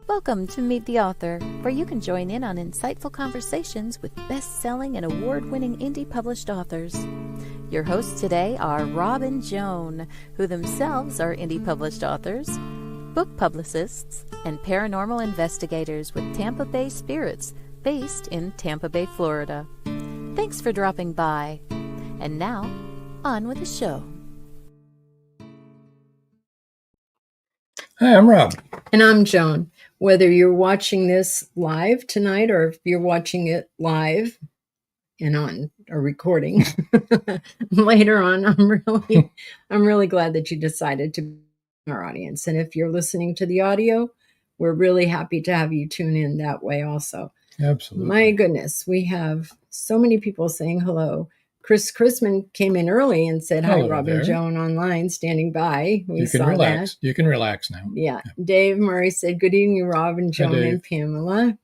Welcome to Meet the Author, where you can join in on insightful conversations with best-selling and award-winning indie published authors. Your hosts today are Rob and Joan, who themselves are indie published authors, book publicists, and paranormal investigators with Tampa Bay Spirits, based in Tampa Bay, Florida. Thanks for dropping by. And now, on with the show. Hi, I'm Rob. And I'm Joan. Whether you're watching this live tonight or if you're watching it live and on a recording later on, I'm really glad that you decided to be our audience. And if you're listening to the audio, we're really happy to have you tune in that way also. Absolutely. My goodness, we have so many people saying hello. Chris Chrisman came in early and said, hi, Rob and Joan online, standing by. You can relax. You can relax now. Yeah. Dave Murray said, good evening, Rob and Joan and Pamela.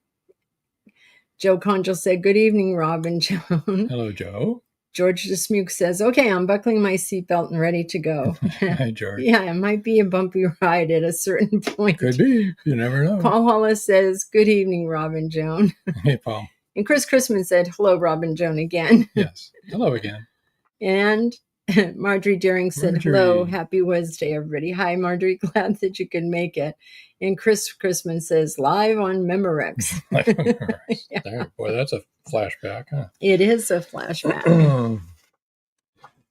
Joe Conjal said, good evening, Rob and Joan. Hello, Joe. George DeSmuke says, okay, I'm buckling my seatbelt and ready to go. Hi, George. Yeah, it might be a bumpy ride at a certain point. Could be. You never know. Paul Hollis says, good evening, Rob and Joan. Hey, Paul. And Chris Chrisman said, hello, Rob and Joan again. Yes. Hello again. And Marjorie Deering said, hello, happy Wednesday, everybody. Hi, Marjorie, glad that you could make it. And Chris Chrisman says, live on Memorex. Yeah. There, boy, that's a flashback, huh? It is a flashback.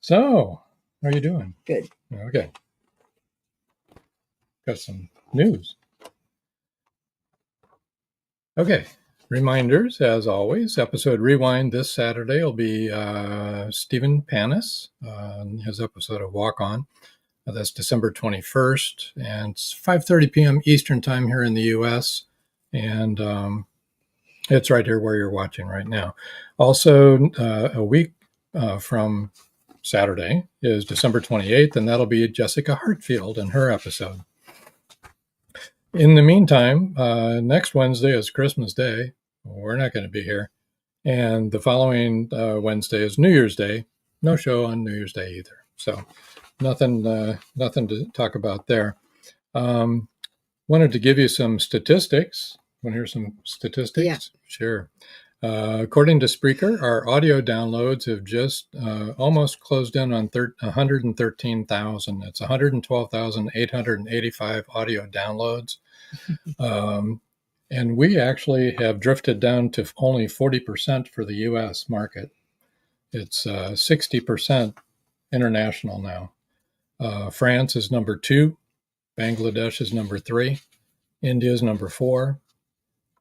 So, how are you doing? Good. Okay. Got some news. Okay. Reminders, as always, episode Rewind this Saturday will be Stephen Panis, his episode of Walk On. That's December 21st, and it's 5:30 p.m. Eastern Time here in the U.S., and it's right here where you're watching right now. Also, a week from Saturday is December 28th, and that'll be Jessica Hartfield and her episode. In the meantime, next Wednesday is Christmas Day. We're not going to be here. And the following Wednesday is New Year's Day. No show on New Year's Day either. So nothing to talk about there. Wanted to give you some statistics. Want to hear some statistics? Yeah. Sure. According to Spreaker, our audio downloads have just almost closed in on 113,000. It's 112,885 audio downloads. And we actually have drifted down to only 40% for the U.S. market. It's 60% international now. France is number 2. Bangladesh is number 3. India is number 4.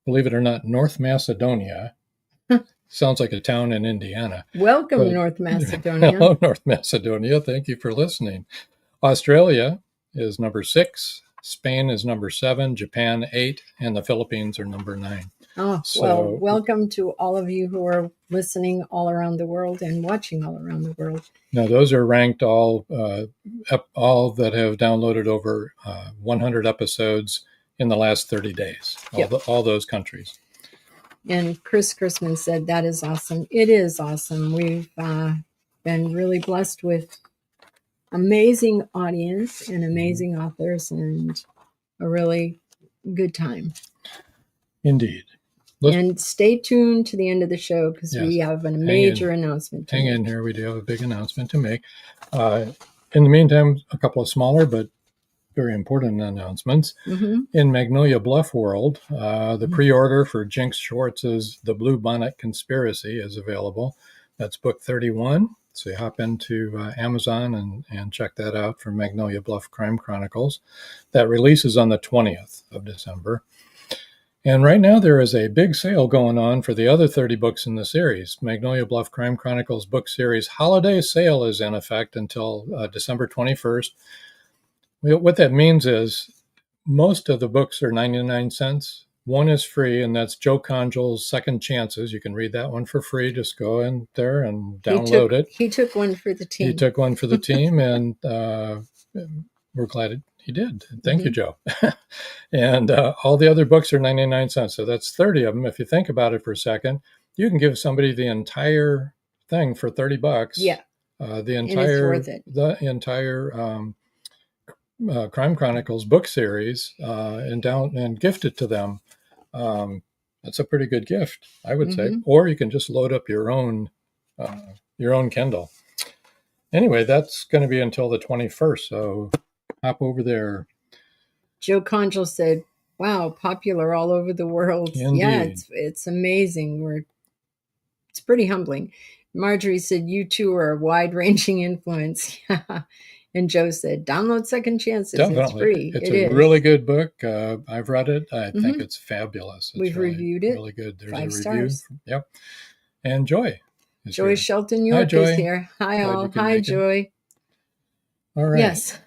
Believe it or not, North Macedonia sounds like a town in Indiana. Welcome, North Macedonia. Hello, North Macedonia. Thank you for listening. Australia is number 6. Spain is number 7, Japan 8, and the Philippines are number 9. Oh, well, welcome to all of you who are listening all around the world and watching all around the world. Now, those are ranked all that have downloaded over 100 episodes in the last 30 days, all those countries. And Chris Chrisman said, that is awesome. It is awesome. We've been really blessed with amazing audience and amazing authors and a really good time. Indeed. And stay tuned to the end of the show because we have a major announcement to make. Hang in here. We do have a big announcement to make. In the meantime, a couple of smaller but very important announcements. Mm-hmm. In Magnolia Bluff world, the pre-order for Jinx Schwartz's The Blue Bonnet Conspiracy is available. That's book 31. So you hop into Amazon and check that out for Magnolia Bluff Crime Chronicles. That releases on the 20th of December. And right now there is a big sale going on for the other 30 books in the series. Magnolia Bluff Crime Chronicles book series holiday sale is in effect until December 21st. What that means is most of the books are 99 cents. One is free, and that's Joe Conjul's Second Chances. You can read that one for free. Just go in there and download it. He took one for the team. He took one for the team, and we're glad he did. Thank you, Joe. And all the other books are 99 cents. So that's 30 of them. If you think about it for a second, you can give somebody the entire thing for $30. Yeah. The entire, and it's worth it. The entire Crime Chronicles book series and gift it to them. That's a pretty good gift, I would say. Or you can just load up your own Kindle. Anyway, that's going to be until the 21st. So hop over there. Joe Conjul said, "Wow, popular all over the world." Indeed. Yeah, it's amazing. It's pretty humbling. Marjorie said, "You two are a wide-ranging influence." And Joe said, "Download Second Chances. Definitely. It's free. It's a really good book. I've read it. I think it's fabulous. It's We've reviewed it. Really good. There's 5 a review. stars. Yep. And Joy. Joy Shelton York is here. Hi, all. Hi, Joy. All right. Yes.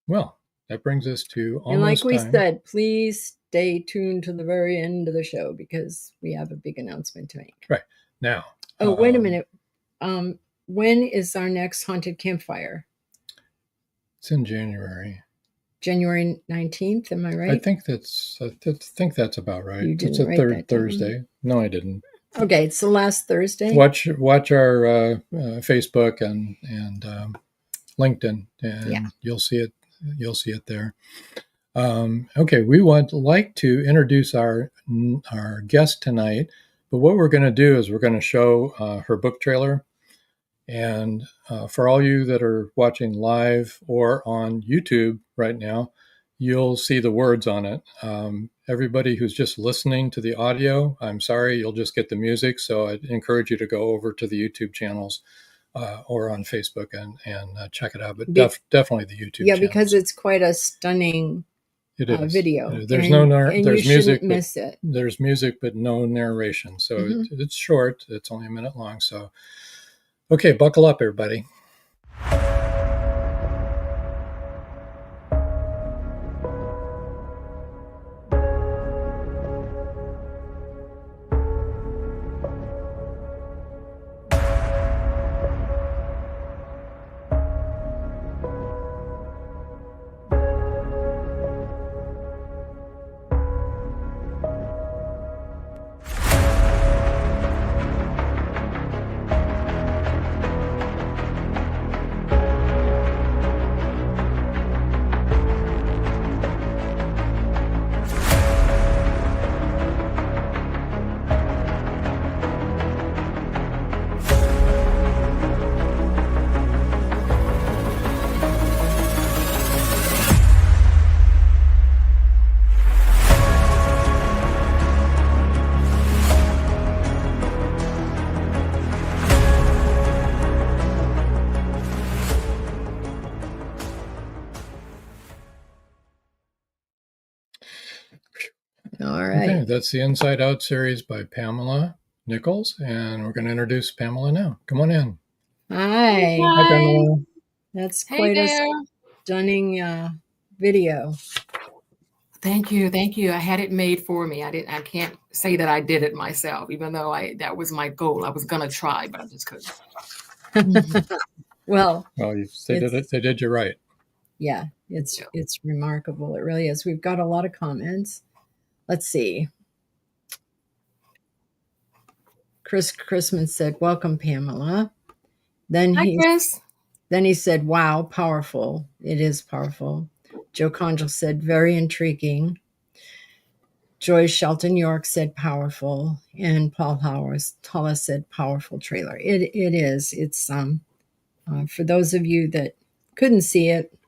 Well, that brings us to almost and like we time. said, please stay tuned to the very end of the show because we have a big announcement to make. Right. Now. Oh, wait a minute. When is our next haunted campfire? It's in January. January 19th, am I right? I think that's about right. You didn't it's a write third that Thursday. down. No, I didn't. Okay, it's the last Thursday. Watch our Facebook and LinkedIn, and you'll see it. You'll see it there. Okay, we would like to introduce our guest tonight, but what we're going to do is we're going to show her book trailer. And for all you that are watching live or on YouTube right now, you'll see the words on it. Everybody who's just listening to the audio, I'm sorry, you'll just get the music. So I'd encourage you to go over to the YouTube channels or on Facebook and check it out. But definitely the YouTube channels. Because it's quite a stunning video. There's there's music, miss it. There's music, but no narration. So it's short. It's only a minute long. So, okay, buckle up, everybody. All right. Okay, that's the Inside Out series by Pamela Nichols, and we're going to introduce Pamela now. Come on in. Hi. Hi, Pamela. That's quite a stunning video. Thank you. I had it made for me. I can't say that I did it myself, even though that was my goal. I was going to try, but I just couldn't. Well, they did you right. Yeah, it's remarkable. It really is. We've got a lot of comments. Let's see. Chris Chrisman said, "Welcome, Pamela." Hi, Chris. Then he said, "Wow, powerful. It is powerful." Joe Conjul said, "Very intriguing." Joy Shelton York said, "Powerful." And Paul Hollis said, "Powerful trailer." It is. It's for those of you that couldn't see it,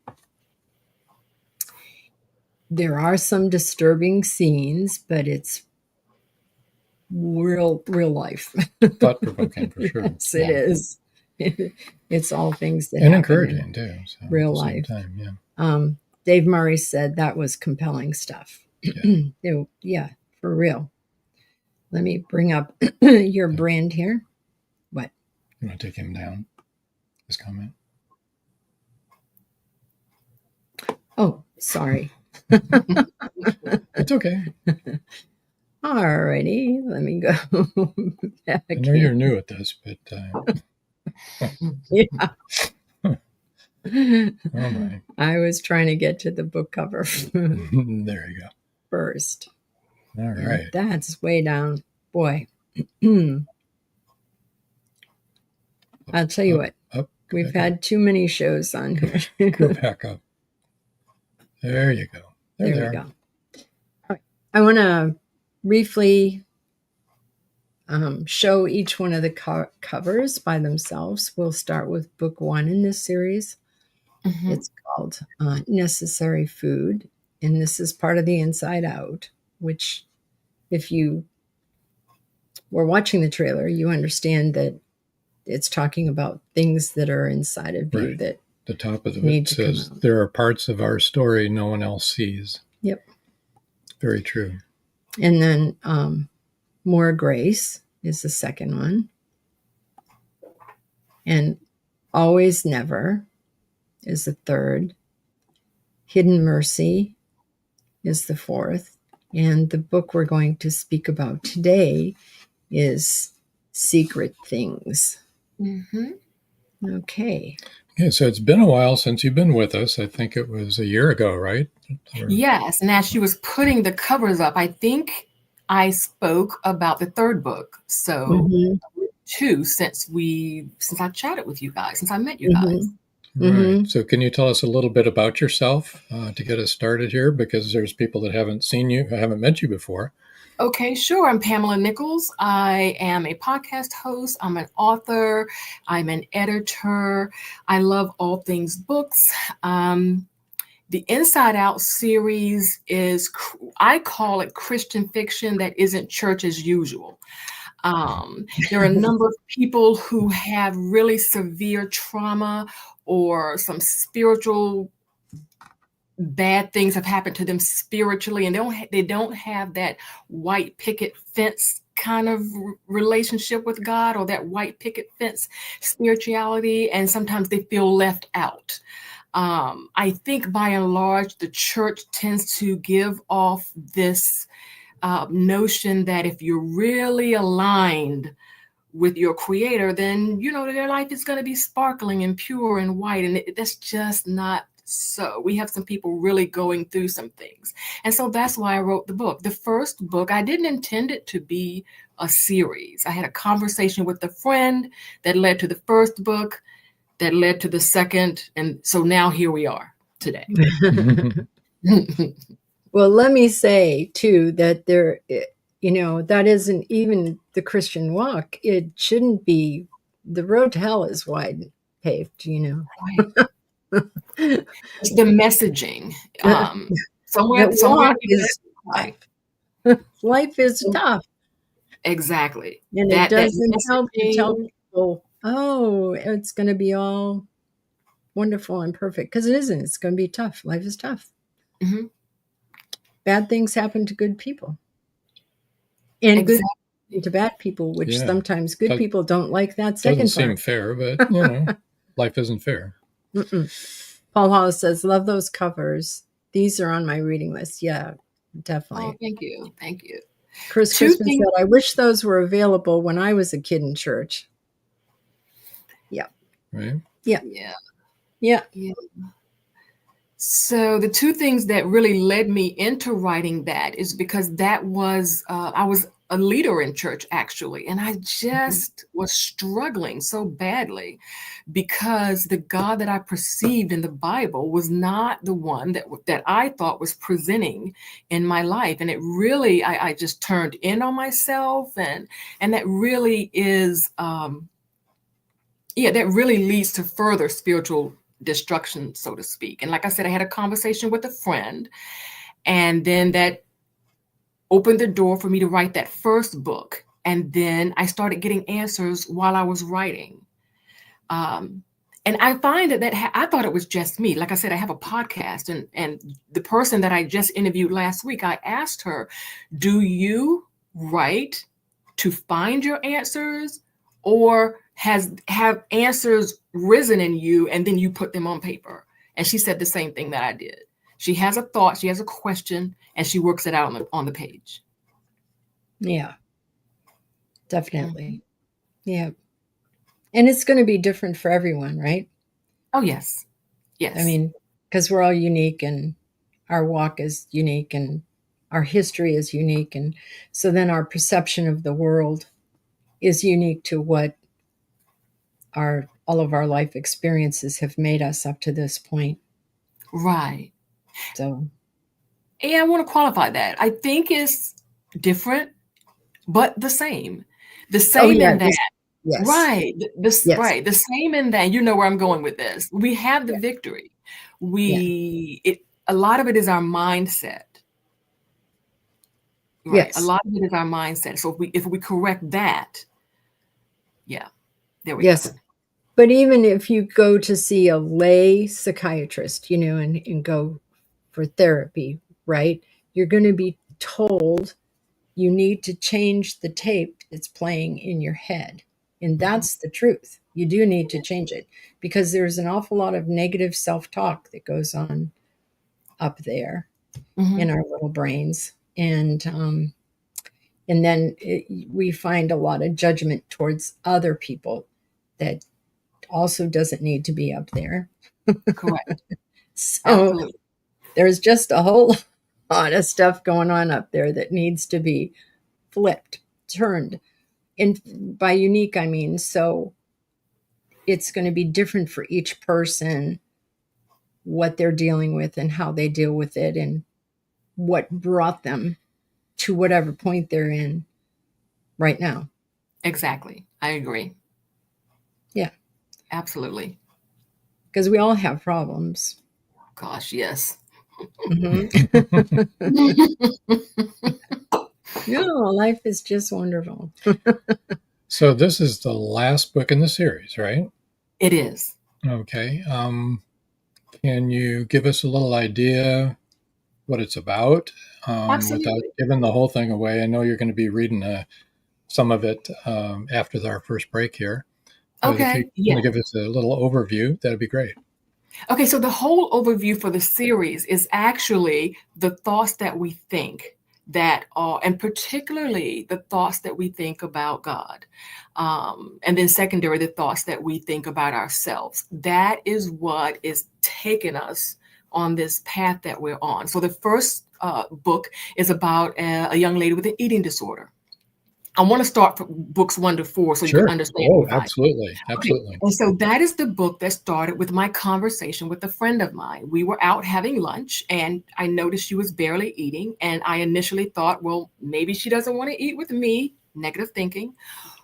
there are some disturbing scenes, but it's real life. Thought-provoking for sure. Yes, it is. It's all things that and encouraging too. So real life. Time, yeah. Dave Murray said that was compelling stuff. Yeah, for real. Let me bring up your brand here. What? You want to take him down? His comment. Oh, sorry. It's okay. Alrighty, let me go back. I know you're new at this, but Yeah. oh my. I was trying to get to the book cover There you go. first. All And right. that's way down. Boy. I'll tell you what. Up. We've had too many shows on here. Go back up. There you go. There we go. All right. I want to briefly show each one of the covers by themselves. We'll start with book 1 in this series. Mm-hmm. It's called Necessary Food, and this is part of the Inside Out, which if you were watching the trailer, you understand that it's talking about things that are inside of you that the top of it says there are parts of our story no one else sees. Yep. Very true. And then More Grace is the second one. And Always Never is the third. Hidden Mercy is the fourth. And the book we're going to speak about today is Secret Things. Mm-hmm. Okay. Yeah, so it's been a while since you've been with us. I think it was a year ago, right? Yes. And as she was putting the covers up, I think I spoke about the third book. So 2 since I chatted with you guys, since I met you guys. Right. So can you tell us a little bit about yourself to get us started here? Because there's people that haven't seen you, haven't met you before. Okay, sure. I'm Pamela Nichols. I am a podcast host. I'm an author. I'm an editor. I love all things books. The Inside Out series is, I call it Christian fiction that isn't church as usual. There are a number of people who have really severe trauma or some spiritual bad things have happened to them spiritually, and they don't have that white picket fence kind of relationship with God, or that white picket fence spirituality, and sometimes they feel left out. I think by and large, the church tends to give off this notion that if you're really aligned with your creator, then, their life is going to be sparkling and pure and white. And that's just not so. We have some people really going through some things. And so that's why I wrote the book. The first book, I didn't intend it to be a series. I had a conversation with a friend that led to the first book, that led to the second. And so now here we are today. Well, let me say, too, that that isn't even the Christian walk. It shouldn't be. The road to hell is wide paved, Right. It's the messaging. Somewhere is tough. Life is tough. Exactly. And it doesn't help to tell people, oh, it's going to be all wonderful and perfect. Because it isn't. It's going to be tough. Life is tough. Mm-hmm. Bad things happen to good people. And good to bad people, which sometimes good people don't like that second part. Doesn't seem fair, but, life isn't fair. Paul Hollis says, love those covers. These are on my reading list. Yeah, definitely. Oh, thank you. Thank you. Chris Crispin said, I wish those were available when I was a kid in church. Yeah. Right? Yeah. Yeah. So the 2 things that really led me into writing that is because that was, I was a leader in church, actually. And I just was struggling so badly because the God that I perceived in the Bible was not the one that I thought was presenting in my life. And it really, I just turned in on myself. And that really is, that really leads to further spiritual destruction, so to speak. And like I said, I had a conversation with a friend, and then that opened the door for me to write that first book. And then I started getting answers while I was writing. And I find that I thought it was just me. Like I said, I have a podcast, and the person that I just interviewed last week, I asked her, do you write to find your answers, or have answers risen in you and then you put them on paper? And she said the same thing that I did. She has a thought, she has a question, and she works it out on the page. Yeah, definitely. Yeah. And it's going to be different for everyone, right? Oh, yes. Yes. I mean, because we're all unique and our walk is unique and our history is unique. And so then our perception of the world is unique to what all of our life experiences have made us up to this point. Right. So, yeah, I want to qualify that. I think it's different, but the same. The same in that. Yes. Right. Yes. Right. The same in that. You know where I'm going with this. We have the victory. A lot of it is our mindset. Right. Yes. A lot of it is our mindset. So if we correct that, yeah, there we go. But even if you go to see a lay psychiatrist, and go for therapy, right? You're going to be told you need to change the tape that's playing in your head. And that's the truth. You do need to change it because there's an awful lot of negative self-talk that goes on up there in our little brains. And then we find a lot of judgment towards other people that also doesn't need to be up there. Correct. So absolutely. There's just a whole lot of stuff going on up there that needs to be flipped, turned. And by unique, I mean, so it's going to be different for each person, what they're dealing with and how they deal with it and what brought them to whatever point they're in right now. Exactly. I agree. Yeah. Absolutely. Because we all have problems. Gosh, yes. No, life is just wonderful. So this is the last book in the series, right? It is. Okay. Can you give us a little idea what it's about without giving the whole thing away? I know you're going to be reading some of it after our first break here. Okay. If you can give us a little overview, that'd be great. Okay, so the whole overview for the series is actually the thoughts that we think that are, and particularly the thoughts that we think about God. And then secondary, the thoughts that we think about ourselves. That is what is taking us on this path that we're on. So the first book is about a young lady with an eating disorder. I want to start from books 1 to 4 so you can understand. Oh, absolutely. Absolutely. Okay. And so that is the book that started with my conversation with a friend of mine. We were out having lunch and I noticed she was barely eating. And I initially thought, well, maybe she doesn't want to eat with me. Negative thinking.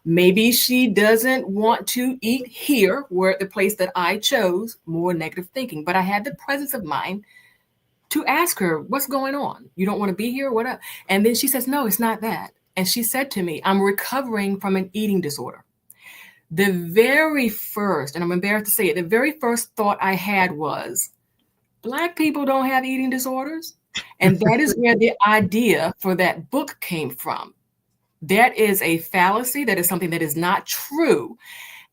Maybe she doesn't want to eat here, where the place that I chose. More negative thinking. But I had the presence of mind to ask her, what's going on? You don't want to be here? What up? And then she says, no, it's not that. And she said to me, I'm recovering from an eating disorder. The very first, and I'm embarrassed to say it, the very first thought I had was, Black people don't have eating disorders. And that is where the idea for that book came from. That is a fallacy. That is something that is not true.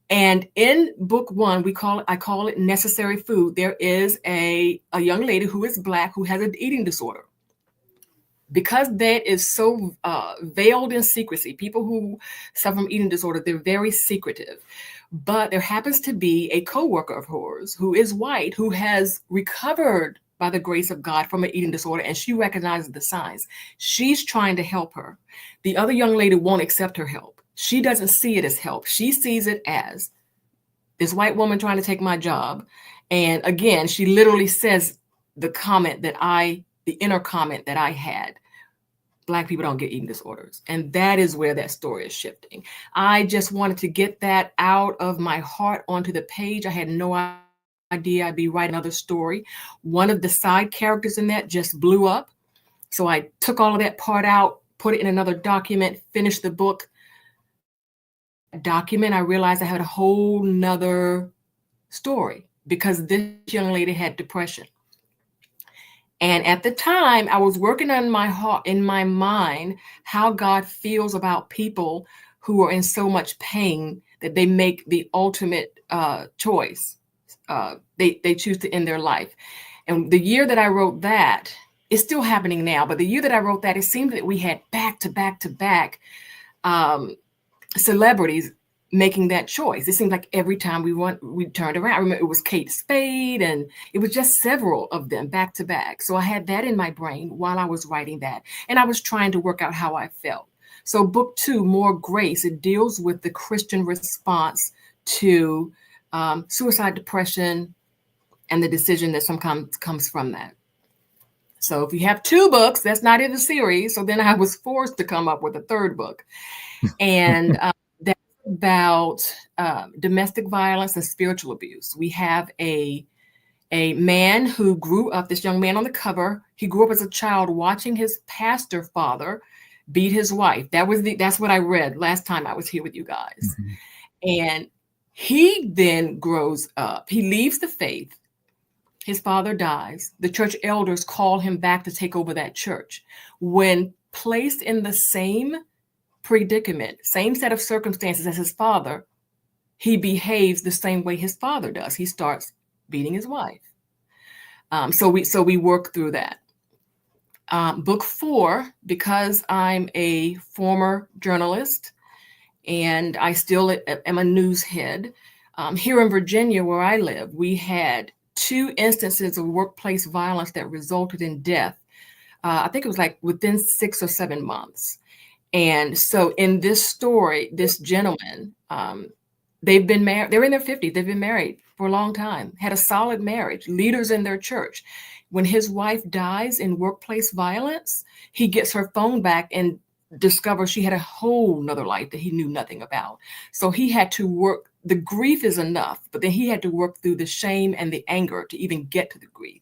And in book 1, I call it Necessary Food. There is a young lady who is Black who has an eating disorder. Because that is so veiled in secrecy, people who suffer from eating disorder, they're very secretive. But there happens to be a coworker of hers who is white, who has recovered by the grace of God from an eating disorder, and she recognizes the signs. She's trying to help her. The other young lady won't accept her help. She doesn't see it as help. She sees it as this white woman trying to take my job. And again, she literally says the inner comment that I had. Black people don't get eating disorders. And that is where that story is shifting. I just wanted to get that out of my heart onto the page. I had no idea I'd be writing another story. One of the side characters in that just blew up. So I took all of that part out, put it in another document, finished the book. I realized I had a whole nother story because this young lady had depression. And at the time, I was working on my heart, in my mind, how God feels about people who are in so much pain that they make the ultimate choice. They choose to end their life. And the year that I wrote that, it's still happening now, but the year that I wrote that, it seemed that we had back to back to back celebrities making that choice. It seemed like every time we turned around. I remember it was Kate Spade, and it was just several of them back to back. So I had that in my brain while I was writing that, and I was trying to work out how I felt. So book 2, More Grace, it deals with the Christian response to suicide, depression, and the decision that sometimes comes from that. So if you have 2 books, that's not in the series. So then I was forced to come up with a 3rd book. And that's about domestic violence and spiritual abuse. We have a man who grew up, this young man on the cover, he grew up as a child watching his pastor father beat his wife. That's what I read last time I was here with you guys. And he then grows up. He leaves the faith. His father dies. The church elders call him back to take over that church. When placed in the same predicament, same set of circumstances as his father, he behaves the same way his father does. He starts beating his wife. So we work through that. Book 4, because I'm a former journalist and I still am a news head. Here in Virginia, where I live, we had 2 instances of workplace violence that resulted in death. I think it was like within 6 or 7 months. And so in this story, this gentleman, they've been married, they're in their 50s, they've been married for a long time, had a solid marriage, leaders in their church. When his wife dies in workplace violence, he gets her phone back and discovers she had a whole nother life that he knew nothing about. So he had to work, the grief is enough, but then he had to work through the shame and the anger to even get to the grief.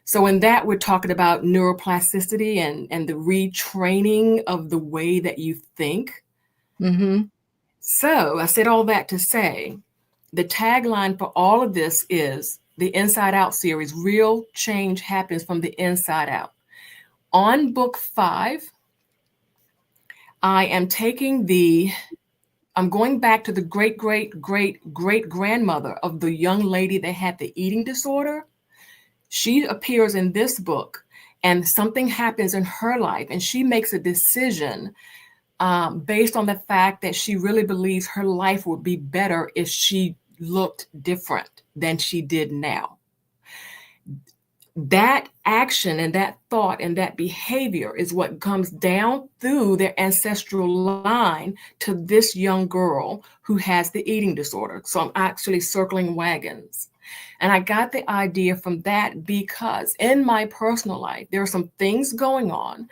So in that, we're talking about neuroplasticity and the retraining of the way that you think. So I said all that to say, the tagline for all of this is the Inside Out series. Real change happens from the inside out. On book 5, I am I'm going back to the great-great-great-great-grandmother of the young lady that had the eating disorder. She appears in this book, and something happens in her life, and she makes a decision based on the fact that she really believes her life would be better if she looked different than she did now. That action and that thought and that behavior is what comes down through their ancestral line to this young girl who has the eating disorder. So I'm actually circling wagons. And I got the idea from that because in my personal life, there are some things going on,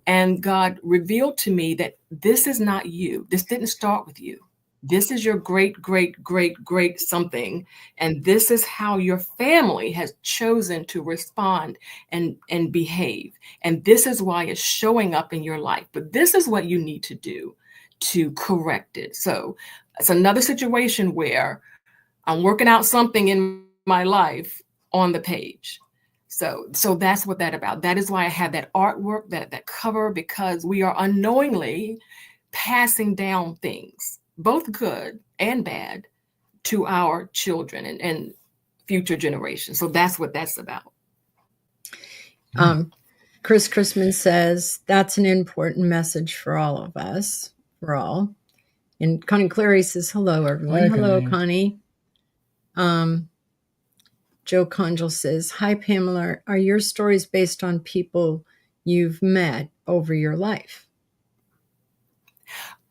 and God revealed to me that this is not you. This didn't start with you. This is your great, great, great, great something. And this is how your family has chosen to respond and behave. And this is why it's showing up in your life. But this is what you need to do to correct it. So it's another situation where I'm working out something in my life on the page. So that's what that's about. That is why I have that artwork, that cover, because we are unknowingly passing down things, both good and bad, to our children and future generations. So that's what that's about. Chris Chrisman says that's an important message for all of us, for all. And Connie Clary says, hello, everyone. Hi, hello, Connie. Joe Conjal says, hi, Pamela. Are your stories based on people you've met over your life?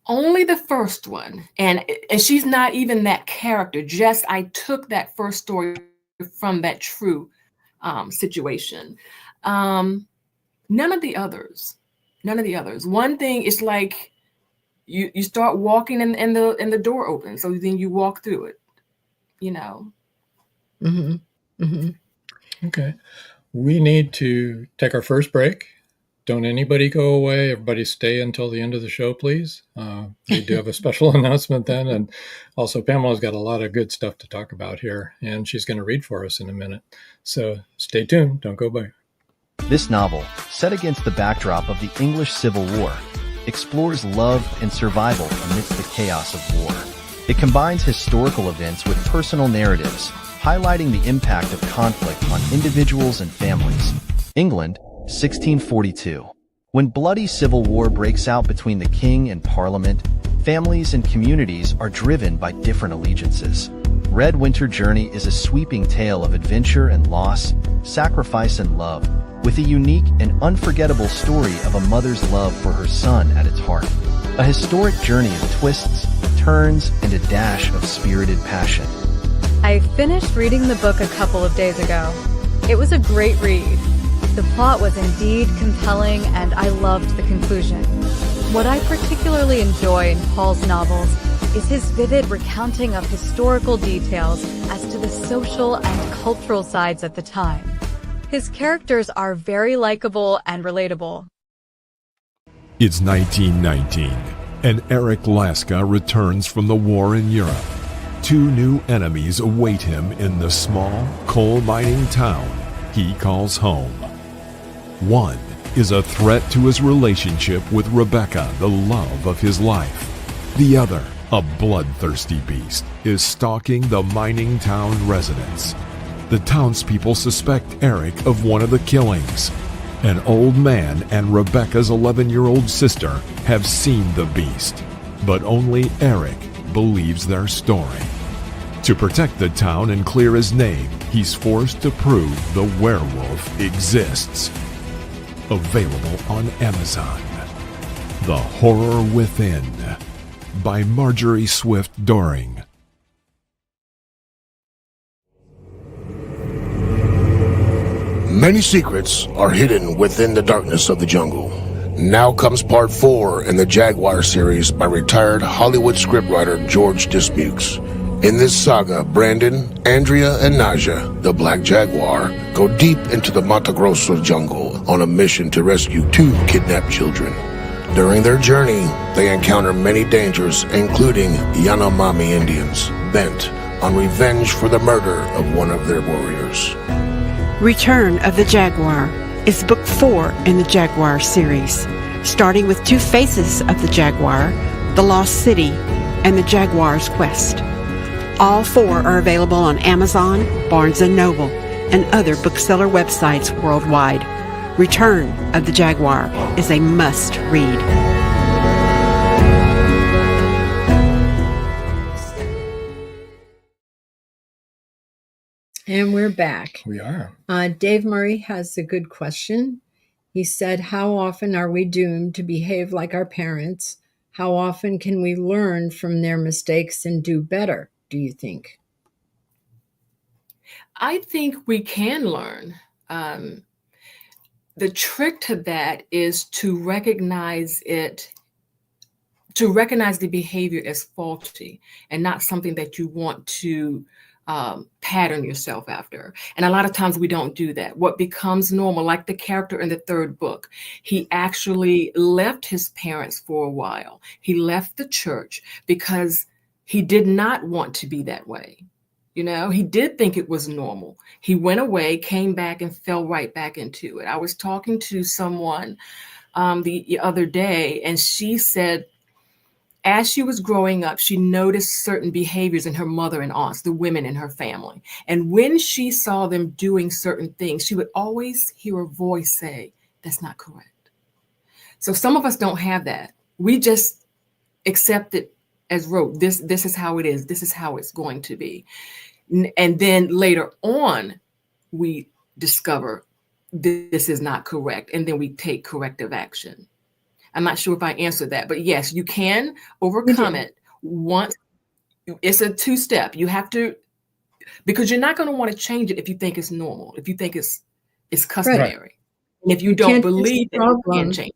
Only the first one. And she's not even that character. Just I took that first story from that true situation. None of the others. One thing is like you start walking and the door opens. So then you walk through it, you know. Mm-hmm. Mm-hmm. Okay. We need to take our first break. don't anybody go away. Everybody stay until the end of the show, please. We do have a special announcement then. And also, Pamela's got a lot of good stuff to talk about here, and she's going to read for us in a minute. So stay tuned. Don't go away. This novel, set against the backdrop of the English Civil War, explores love and survival amidst the chaos of war. It combines historical events with personal narratives, highlighting the impact of conflict on individuals and families. England, 1642. When bloody civil war breaks out between the king and parliament, families and communities are driven by different allegiances. Red Winter Journey is a sweeping tale of adventure and loss, sacrifice and love, with a unique and unforgettable story of a mother's love for her son at its heart. A historic journey of twists, turns, and a dash of spirited passion. I finished reading the book a couple of days ago. It was a great read. The plot was indeed compelling, and I loved the conclusion. What I particularly enjoy in Paul's novels is his vivid recounting of historical details as to the social and cultural sides at the time. His characters are very likable and relatable. It's 1919, and Eric Laska returns from the war in Europe. Two new enemies await him in the small, coal mining town he calls home. One is a threat to his relationship with Rebecca, the love of his life. The other, a bloodthirsty beast, is stalking the mining town residents. The townspeople suspect Eric of one of the killings. An old man and Rebecca's 11-year-old sister have seen the beast, but only Eric believes their story. To protect the town and clear his name, he's forced to prove the werewolf exists. Available on Amazon. The Horror Within by Marjorie Swift Doring. Many secrets are hidden within the darkness of the jungle. Now comes part 4 in the Jaguar series by retired Hollywood scriptwriter George Dismukes. In this saga, Brandon, Andrea, and Naja, the Black Jaguar, go deep into the Mato Grosso jungle on a mission to rescue 2 kidnapped children. During their journey, they encounter many dangers, including Yanomami Indians, bent on revenge for the murder of one of their warriors. Return of the Jaguar is book 4 in the Jaguar series, starting with 2 faces of the Jaguar, the Lost City, and the Jaguar's Quest. All 4 are available on Amazon, Barnes & Noble, and other bookseller websites worldwide. Return of the Jaguar is a must-read. And we're back. We are. Dave Murray has a good question. He said, how often are we doomed to behave like our parents? How often can we learn from their mistakes and do better, do you think? I think we can learn. The trick to that is to recognize the behavior as faulty and not something that you want to pattern yourself after. And a lot of times we don't do that. What becomes normal, like the character in the 3rd book, he actually left his parents for a while. He left the church because he did not want to be that way. You know, he did think it was normal. He went away, came back, and fell right back into it. I was talking to someone the other day, and she said, as she was growing up, she noticed certain behaviors in her mother and aunts, the women in her family. And when she saw them doing certain things, she would always hear a voice say, that's not correct. So some of us don't have that. We just accept it as rote. This is how it is. This is how it's going to be. And then later on, we discover this is not correct. And then we take corrective action. I'm not sure if I answered that, but yes, you can overcome it once. It's a 2-step. You have to, because you're not going to want to change it if you think it's normal, if you think it's customary. Right. And if you don't believe it, you can't change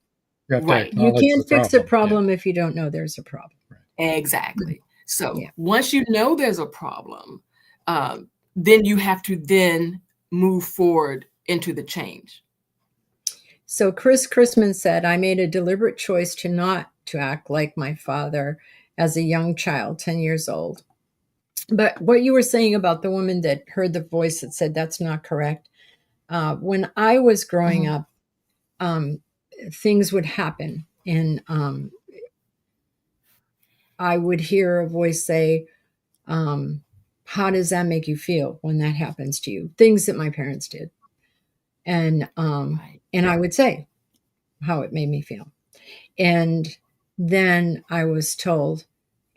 it. Right. You can't fix a problem if you don't know there's a problem. Exactly. So once you know there's a problem, then you have to then move forward into the change. So Chris Chrisman said, I made a deliberate choice to not to act like my father as a young child, 10 years old. But what you were saying about the woman that heard the voice that said that's not correct, when I was growing up, things would happen, and I would hear a voice say, how does that make you feel when that happens to you? Things that my parents did. And I would say how it made me feel. And then I was told,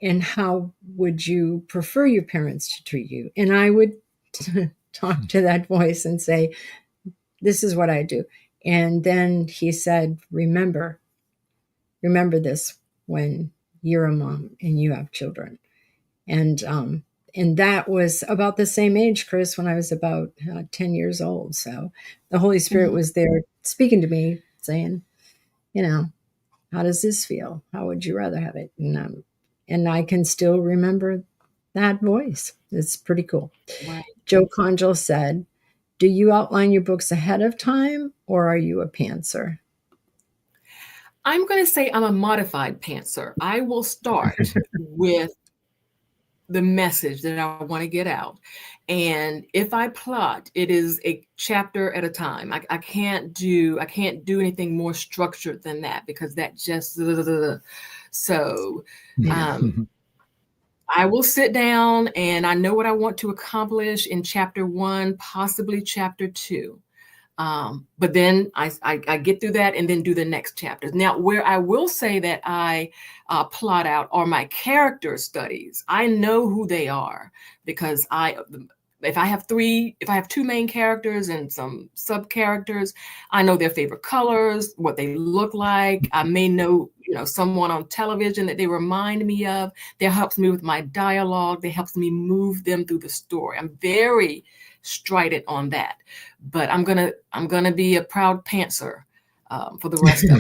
and how would you prefer your parents to treat you? And I would talk to that voice and say, this is what I do. And then he said, remember this when you're a mom and you have children. And that was about the same age, Chris, when I was about 10 years old. So the Holy Spirit was there speaking to me, saying, how does this feel? How would you rather have it? And I can still remember that voice. It's pretty cool. Right. Joe Conjal said, do you outline your books ahead of time, or are you a pantser? I'm going to say I'm a modified pantser. I will start with the message that I want to get out. And if I plot, it is a chapter at a time. I can't do anything more structured than that, because that just, so I will sit down and I know what I want to accomplish in chapter 1, possibly chapter 2. But then I get through that and then do the next chapters. Now, where I will say that I plot out are my character studies. I know who they are, because if I have 2 main characters and some sub characters, I know their favorite colors, what they look like. I may know, someone on television that they remind me of. That helps me with my dialogue. That helps me move them through the story. I'm very strident on that, but I'm gonna be a proud pantser for the rest of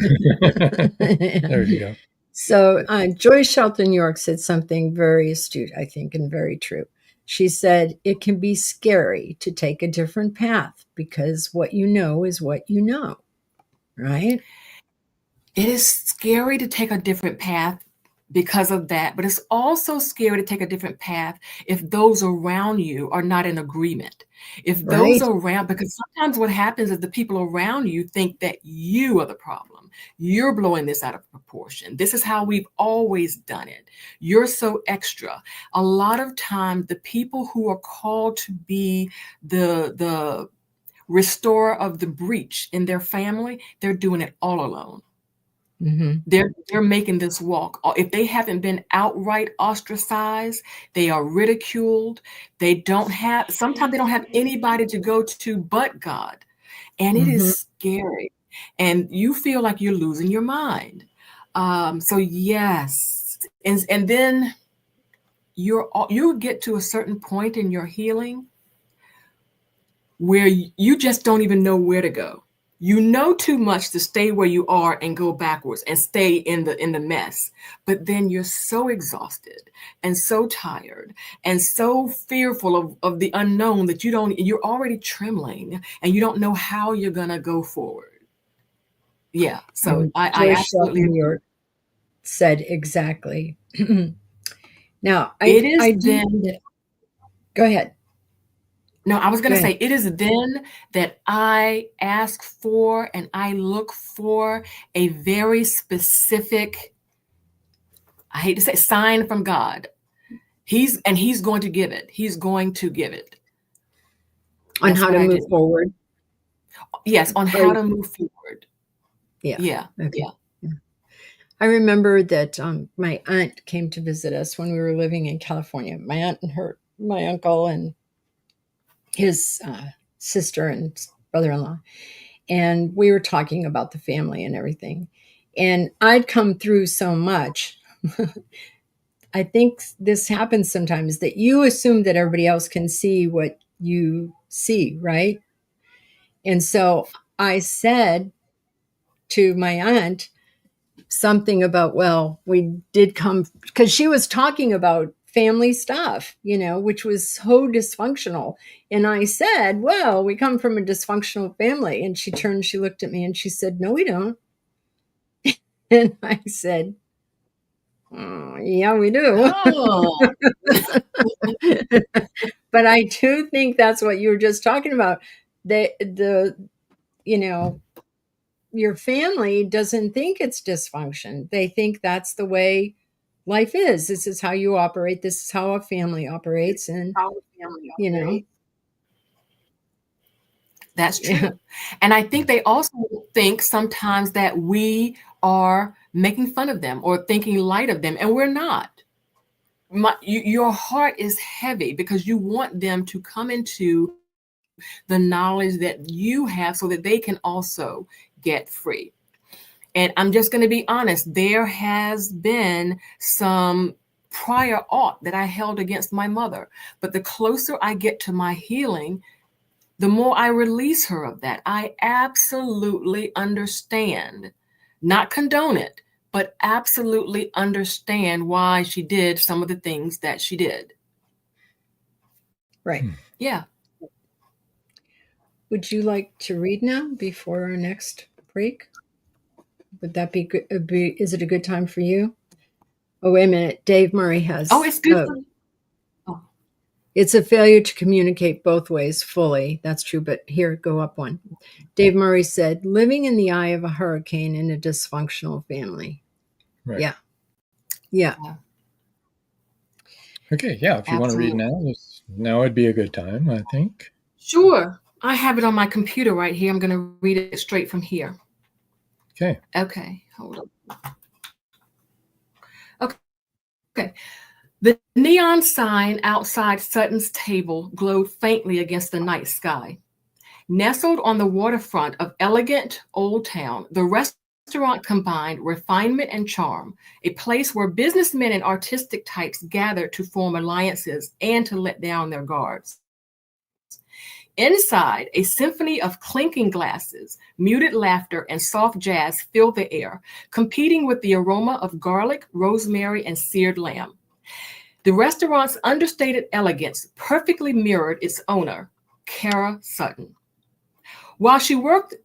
it. There you go. So Joyce Shelton York said something very astute, I think, and very true. She said, it can be scary to take a different path, because what you know is what you know, right? It is scary to take a different path because of that, but it's also scary to take a different path if those around you are not in agreement. If those around, because sometimes what happens is the people around you think that you are the problem. You're blowing this out of proportion. This is how we've always done it. You're so extra. A lot of times, the people who are called to be the restorer of the breach in their family, they're doing it all alone. Mm-hmm. They're making this walk. If they haven't been outright ostracized, they are ridiculed. Sometimes they don't have anybody to go to but God. And it is scary. And you feel like you're losing your mind. So yes. And then you'll get to a certain point in your healing where you just don't even know where to go. You know too much to stay where you are and go backwards and stay in the mess. But then you're so exhausted and so tired and so fearful of the unknown that you're already trembling and you don't know how you're gonna go forward. Yeah. So I absolutely New York said exactly. Now go ahead. No, I was going to say, it is then that I ask for and I look for a very specific, I hate to say, sign from God. He's going to give it. He's going to give it. On how to move forward? Yes, on how to move forward. Yeah. Yeah. Okay. Yeah. I remember that my aunt came to visit us when we were living in California. My aunt and my uncle and his sister and brother-in-law. And we were talking about the family and everything. And I'd come through so much. I think this happens sometimes, that you assume that everybody else can see what you see, right? And so I said to my aunt something about, well, we did come, because she was talking about family stuff, which was so dysfunctional. And I said, well, we come from a dysfunctional family. And she turned, she looked at me and she said, no, we don't. And I said, oh, yeah, we do. Oh. But I do think that's what you were just talking about. Your family doesn't think it's dysfunction. They think that's the way life is. This is how you operate. This is how a family operates. And, That's true. And I think they also think sometimes that we are making fun of them or thinking light of them, and we're not. Your heart is heavy because you want them to come into the knowledge that you have so that they can also get free. And I'm just going to be honest, there has been some prior aught that I held against my mother. But the closer I get to my healing, the more I release her of that. I absolutely understand, not condone it, but absolutely understand why she did some of the things that she did. Right. Yeah. Would you like to read now before our next break? Would that be good? Is it a good time for you? Oh, wait a minute. Dave Murray has. Oh, it's good. It's a failure to communicate both ways fully. That's true, but here, go up one. Dave Murray said, living in the eye of a hurricane in a dysfunctional family. Right. Yeah. Yeah. Okay, yeah, if you want to read now would be a good time, I think. Sure. I have it on my computer right here. I'm going to read it straight from here. Okay, hold on. Okay. The neon sign outside Sutton's table glowed faintly against the night sky. Nestled on the waterfront of elegant Old Town, the restaurant combined refinement and charm, a place where businessmen and artistic types gathered to form alliances and to let down their guards. Inside, a symphony of clinking glasses, muted laughter, and soft jazz filled the air, competing with the aroma of garlic, rosemary, and seared lamb. The restaurant's understated elegance perfectly mirrored its owner, Kara Sutton. While she worked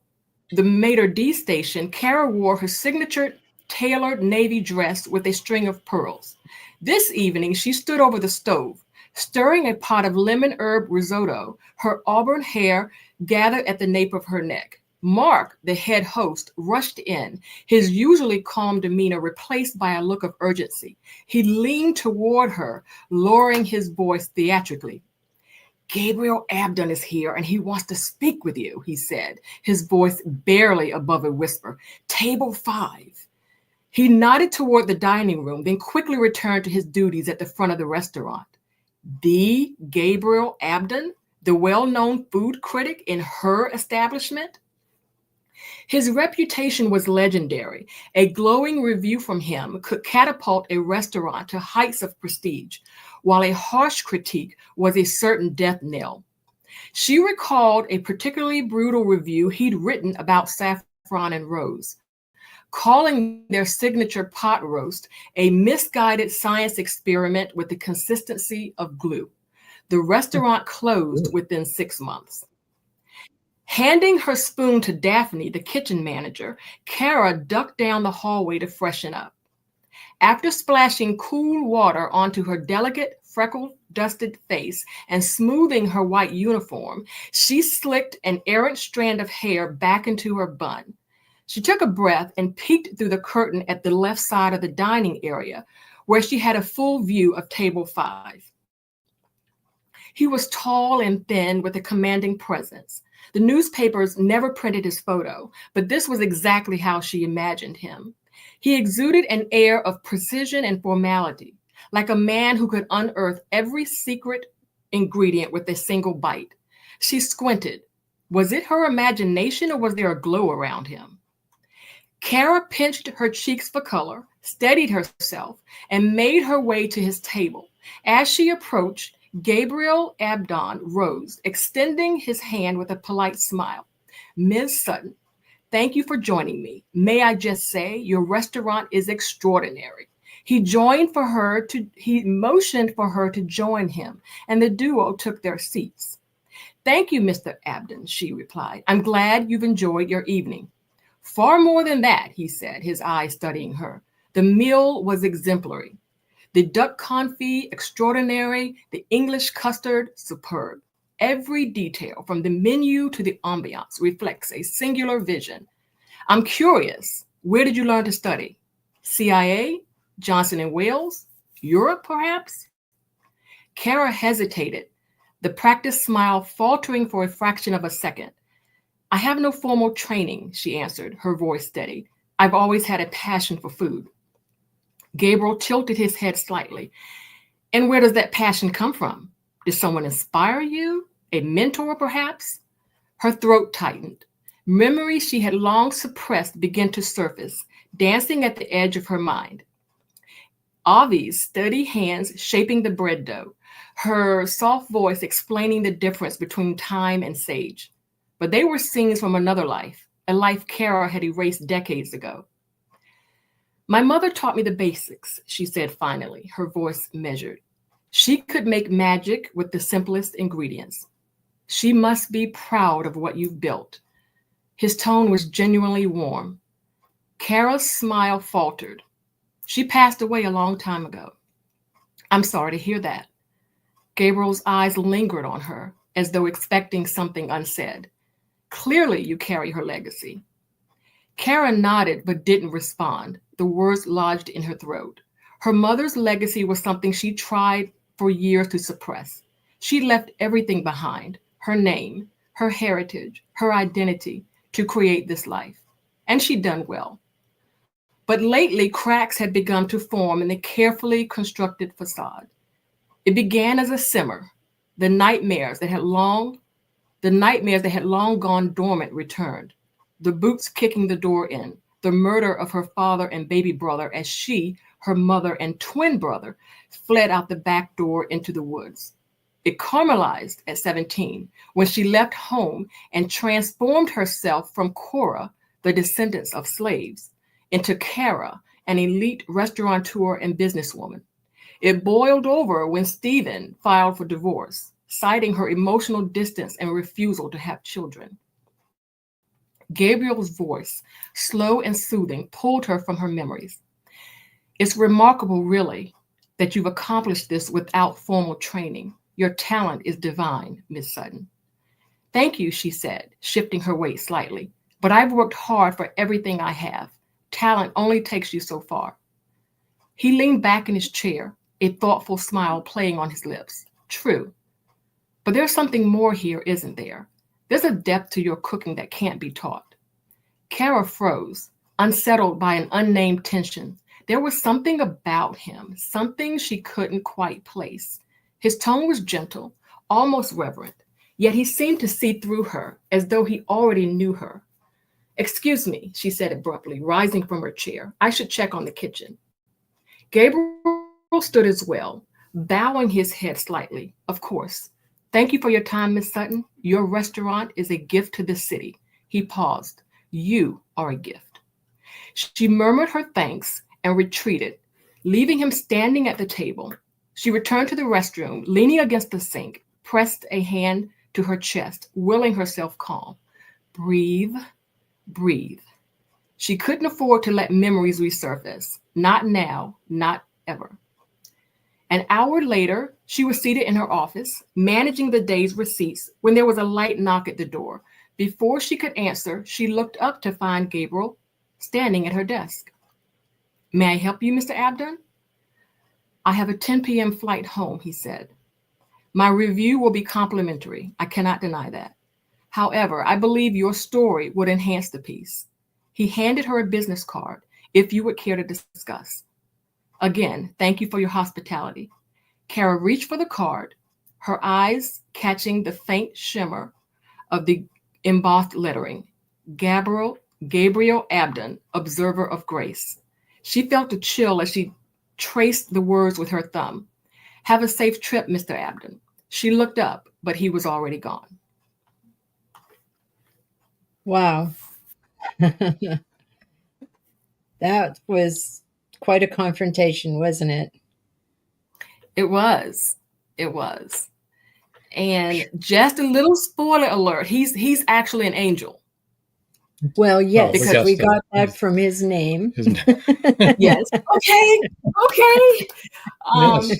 the maitre d' station, Kara wore her signature tailored navy dress with a string of pearls. This evening, she stood over the stove, stirring a pot of lemon herb risotto, her auburn hair gathered at the nape of her neck. Mark, the head host, rushed in, his usually calm demeanor replaced by a look of urgency. He leaned toward her, lowering his voice theatrically. Gabriel Abdon is here and he wants to speak with you, he said, his voice barely above a whisper. Table 5. He nodded toward the dining room, then quickly returned to his duties at the front of the restaurant. The Gabriel Abdon, the well-known food critic in her establishment? His reputation was legendary. A glowing review from him could catapult a restaurant to heights of prestige, while a harsh critique was a certain death knell. She recalled a particularly brutal review he'd written about Saffron and Rose, calling their signature pot roast a misguided science experiment with the consistency of glue. The restaurant closed within 6 months. Handing her spoon to Daphne, the kitchen manager, Kara ducked down the hallway to freshen up. After splashing cool water onto her delicate, freckle-dusted face and smoothing her white uniform, she slicked an errant strand of hair back into her bun. She took a breath and peeked through the curtain at the left side of the dining area, where she had a full view of table 5. He was tall and thin with a commanding presence. The newspapers never printed his photo, but this was exactly how she imagined him. He exuded an air of precision and formality, like a man who could unearth every secret ingredient with a single bite. She squinted. Was it her imagination or was there a glow around him? Kara pinched her cheeks for color, steadied herself, and made her way to his table. As she approached, Gabriel Abdon rose, extending his hand with a polite smile. Ms. Sutton, thank you for joining me. May I just say, your restaurant is extraordinary. He motioned for her to join him, and the duo took their seats. "Thank you, Mr. Abden," she replied. "I'm glad you've enjoyed your evening." "Far more than that," he said, his eyes studying her. "The meal was exemplary. The duck confit extraordinary, the English custard superb. Every detail, from the menu to the ambiance, reflects a singular vision. I'm curious, where did you learn to study? CIA? Johnson & Wales? Europe, perhaps?" Kara hesitated, the practiced smile faltering for a fraction of a second. "I have no formal training," she answered, her voice steady. "I've always had a passion for food." Gabriel tilted his head slightly. "And where does that passion come from? Did someone inspire you? A mentor, perhaps?" Her throat tightened. Memories she had long suppressed began to surface, dancing at the edge of her mind. Avi's steady hands shaping the bread dough, her soft voice explaining the difference between thyme and sage. But they were scenes from another life, a life Kara had erased decades ago. "My mother taught me the basics," she said finally, her voice measured. "She could make magic with the simplest ingredients. She must be proud of what you've built." His tone was genuinely warm. Kara's smile faltered. "She passed away a long time ago." "I'm sorry to hear that." Gabriel's eyes lingered on her, as though expecting something unsaid. "Clearly you carry her legacy." Kara nodded but didn't respond. The words lodged in her throat. Her mother's legacy was something she tried for years to suppress. She left everything behind, her name, her heritage, her identity, to create this life. And she'd done well. But lately, cracks had begun to form in the carefully constructed facade. It began as a simmer. The nightmares that had long gone dormant returned. The boots kicking the door in, the murder of her father and baby brother as she, her mother, and twin brother fled out the back door into the woods. It caramelized at 17 when she left home and transformed herself from Cora, the descendants of slaves, into Kara, an elite restaurateur and businesswoman. It boiled over when Stephen filed for divorce, citing her emotional distance and refusal to have children. Gabriel's voice, slow and soothing, pulled her from her memories. "It's remarkable, really, that you've accomplished this without formal training. Your talent is divine, Miss Sutton." "Thank you," she said, shifting her weight slightly. "But I've worked hard for everything I have. Talent only takes you so far." He leaned back in his chair, a thoughtful smile playing on his lips. "True. But there's something more here, isn't there? There's a depth to your cooking that can't be taught." Kara froze, unsettled by an unnamed tension. There was something about him, something she couldn't quite place. His tone was gentle, almost reverent, yet he seemed to see through her, as though he already knew her. "Excuse me," she said abruptly, rising from her chair. "I should check on the kitchen." Gabriel stood as well, bowing his head slightly. "Of course. Thank you for your time, Miss Sutton. Your restaurant is a gift to this city." He paused. "You are a gift." She murmured her thanks and retreated, leaving him standing at the table. She returned to the restroom, leaning against the sink, pressed a hand to her chest, willing herself calm. Breathe, breathe. She couldn't afford to let memories resurface. Not now, not ever. An hour later, she was seated in her office, managing the day's receipts, when there was a light knock at the door. Before she could answer, she looked up to find Gabriel standing at her desk. "May I help you, Mr. Abden?" "I have a 10 p.m. flight home," he said. "My review will be complimentary. I cannot deny that. However, I believe your story would enhance the piece." He handed her a business card, "If you would care to discuss." "Again, thank you for your hospitality." Kara reached for the card, her eyes catching the faint shimmer of the embossed lettering. Gabriel Abden, Observer of Grace. She felt a chill as she traced the words with her thumb. "Have a safe trip, Mr. Abden." She looked up, but he was already gone. Wow. That was quite a confrontation, wasn't it? It was. It was. And just a little spoiler alert, he's actually an angel. Well, yes, we because guessed we it. got that from his name. Yes. Okay. Okay. Yes.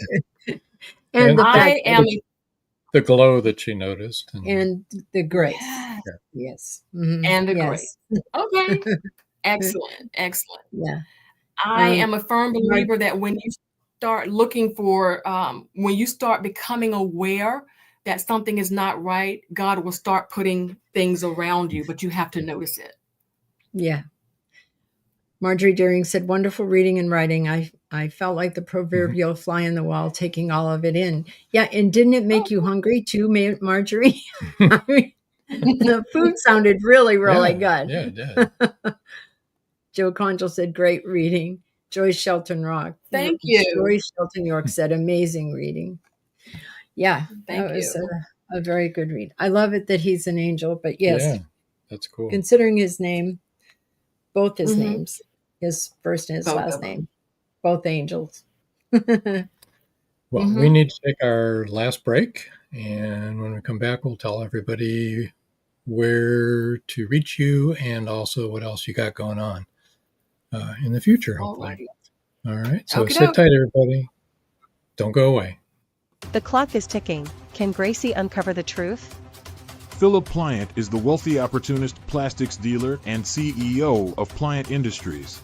And the I fact am The glow that she noticed. and the grace. Yes. Yes. Mhm. And the Yes. grace. Okay. Excellent. Excellent. Yeah. I am a firm believer that when you start looking for, when you start becoming aware that something is not right, God will start putting things around you, but you have to notice it. Yeah. Marjorie Deering said, wonderful reading and writing. I felt like the proverbial fly on the wall, taking all of it in. Yeah. And didn't it make you hungry too, Marjorie? I mean, the food sounded really, really good. Yeah, it did. Joe Conjal said, great reading. Joyce Shelton Rock. Thank you. Joyce Shelton York said, amazing reading. Yeah, Thank that was you. a very good read. I love it that he's an angel, but yes, Yeah, that's cool. considering his name, both his Mhm. names, his first and his Both last of them. name, both angels. Well, we need to take our last break. And when we come back, we'll tell everybody where to reach you and also what else you got going on in the future, hopefully. All right. So sit tight, everybody. Don't go away. The clock is ticking. Can Gracie uncover the truth? Philip Pliant is the wealthy opportunist plastics dealer and CEO of Pliant Industries.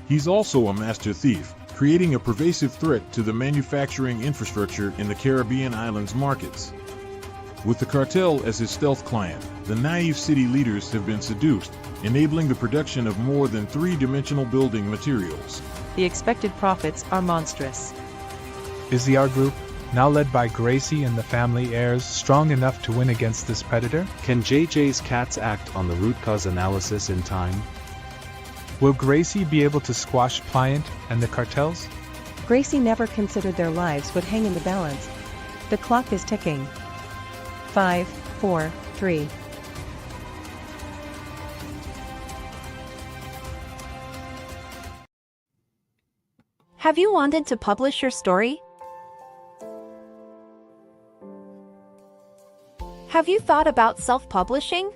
He's also a master thief, creating a pervasive threat to the manufacturing infrastructure in the Caribbean islands markets. With the cartel as his stealth client, the naive city leaders have been seduced, enabling the production of more than three-dimensional building materials. The expected profits are monstrous. Is the art group, now led by Gracie and the family heirs, strong enough to win against this predator? Can JJ's cats act on the root cause analysis in time? Will Gracie be able to squash Pliant and the cartels? Gracie never considered their lives would hang in the balance. The clock is ticking. 5, 4, 3. Have you wanted to publish your story? Have you thought about self-publishing?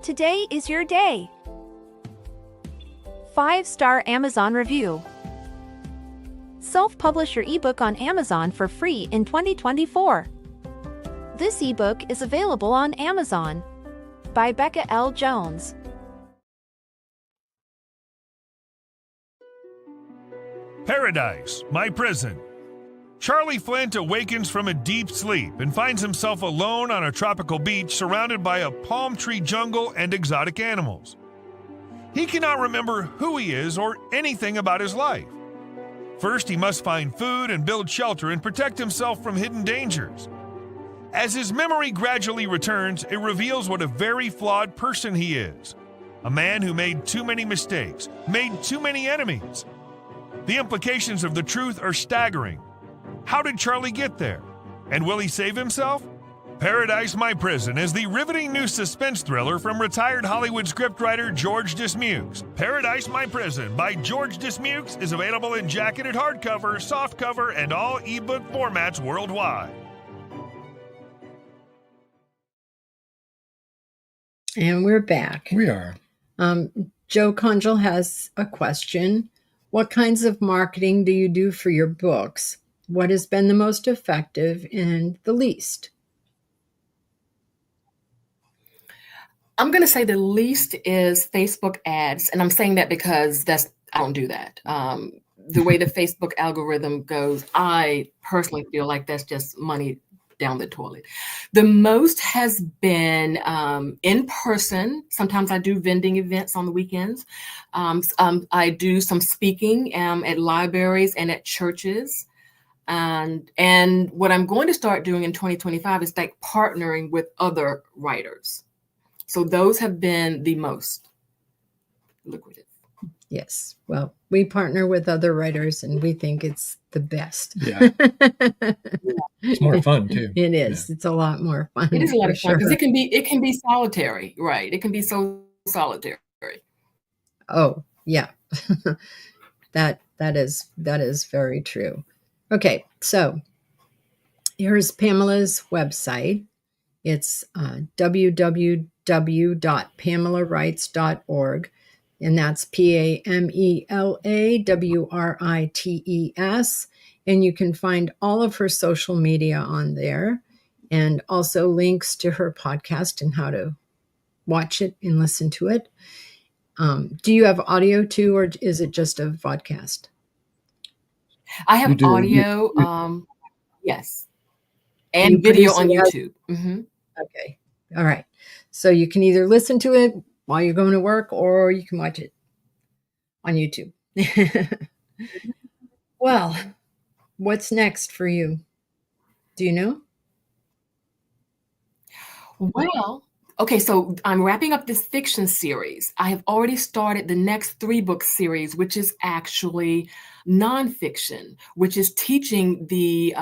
Today is your day. 5-star Amazon review. Self-publish your ebook on Amazon for free in 2024. This ebook is available on Amazon by Becca L. Jones. Paradise, my prison. Charlie Flint awakens from a deep sleep and finds himself alone on a tropical beach surrounded by a palm tree jungle and exotic animals. He cannot remember who he is or anything about his life. First, he must find food and build shelter and protect himself from hidden dangers. As his memory gradually returns, it reveals what a very flawed person he is. A man who made too many mistakes, made too many enemies. The implications of the truth are staggering. How did Charlie get there? And will he save himself? Paradise, My Prison is the riveting new suspense thriller from retired Hollywood scriptwriter George Dismukes. Paradise, My Prison by George Dismukes is available in jacketed hardcover, softcover, and all ebook formats worldwide. And we're back. We are. Joe Conjal has a question. What kinds of marketing do you do for your books? What has been the most effective and the least? I'm going to say the least is Facebook ads. And I'm saying that because I don't do that. The way the Facebook algorithm goes, I personally feel like that's just money down the toilet. The most has been in person. Sometimes I do vending events on the weekends. I do some speaking at libraries and at churches. And what I'm going to start doing in 2025 is like partnering with other writers. So those have been the most lucrative. Yes. Well, we partner with other writers and we think it's the best. Yeah. It's more fun too. It is. Yeah. It's a lot more fun. It is a lot for of fun because sure. it can be solitary, right? It can be so solitary. Oh, yeah. that is very true. Okay, so here's Pamela's website. It's www.pamelawrites.org, and that's PAMELAWRITES. And you can find all of her social media on there, and also links to her podcast and how to watch it and listen to it. Do you have audio too, or is it just a podcast? I have audio, yes, and video on YouTube. Mm-hmm. Okay. All right. So you can either listen to it while you're going to work or you can watch it on YouTube. Well, what's next for you? Do you know? Well, okay, so I'm wrapping up this fiction series. I have already started the next 3-book series, which is actually nonfiction, which is teaching the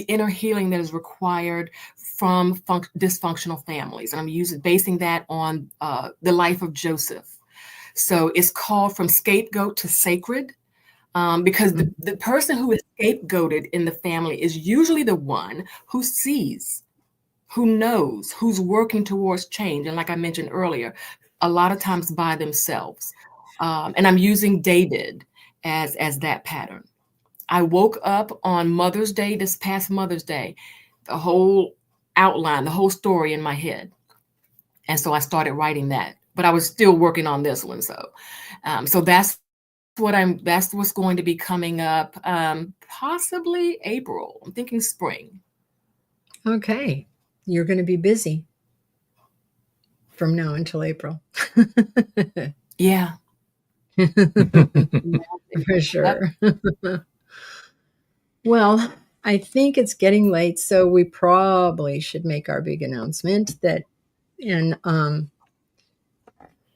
inner healing that is required from dysfunctional families. And I'm basing that on the life of Joseph. So it's called From Scapegoat to Sacred, because the person who is scapegoated in the family is usually the one who sees, who knows, who's working towards change. And like I mentioned earlier, a lot of times by themselves. And I'm using David as that pattern. I woke up on Mother's Day, this past Mother's Day, the whole outline, the whole story in my head. And so I started writing that, but I was still working on this one. So that's what's going to be coming up, possibly April. I'm thinking spring. Okay. You're going to be busy from now until April. Yeah. For sure. Well, I think it's getting late, so we probably should make our big announcement that in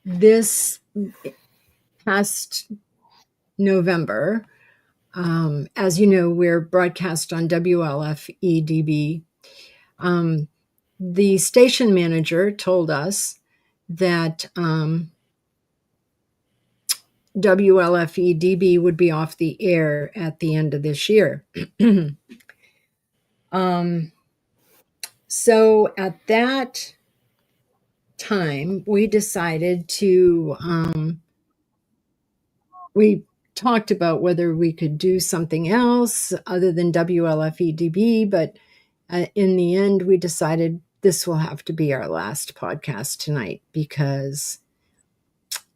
this past November, as you know, we're broadcast on WLFEDB. The station manager told us that WLFEDB would be off the air at the end of this year. So at that time, we decided to, we talked about whether we could do something else other than WLFEDB, but in the end, we decided this will have to be our last podcast tonight because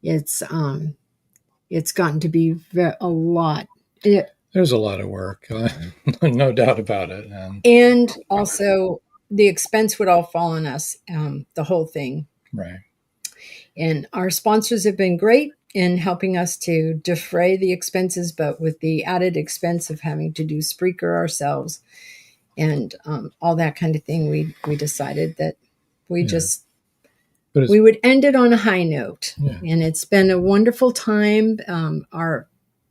it's gotten to be a lot. There's a lot of work, no doubt about it. And also the expense would all fall on us, the whole thing. Right. And our sponsors have been great in helping us to defray the expenses, but with the added expense of having to do Spreaker ourselves and all that kind of thing, we decided that we would end it on a high note. Yeah. And it's been a wonderful time.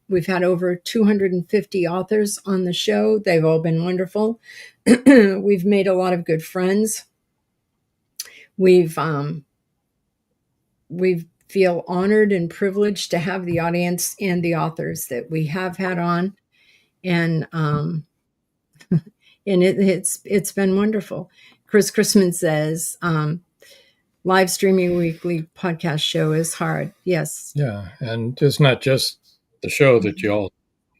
We've had over 250 authors on the show. They've all been wonderful. We've made a lot of good friends. We feel honored and privileged to have the audience and the authors that we have had on. And it's been wonderful. Chris Chrisman says, live streaming weekly podcast show is hard. Yes. Yeah. And it's not just the show that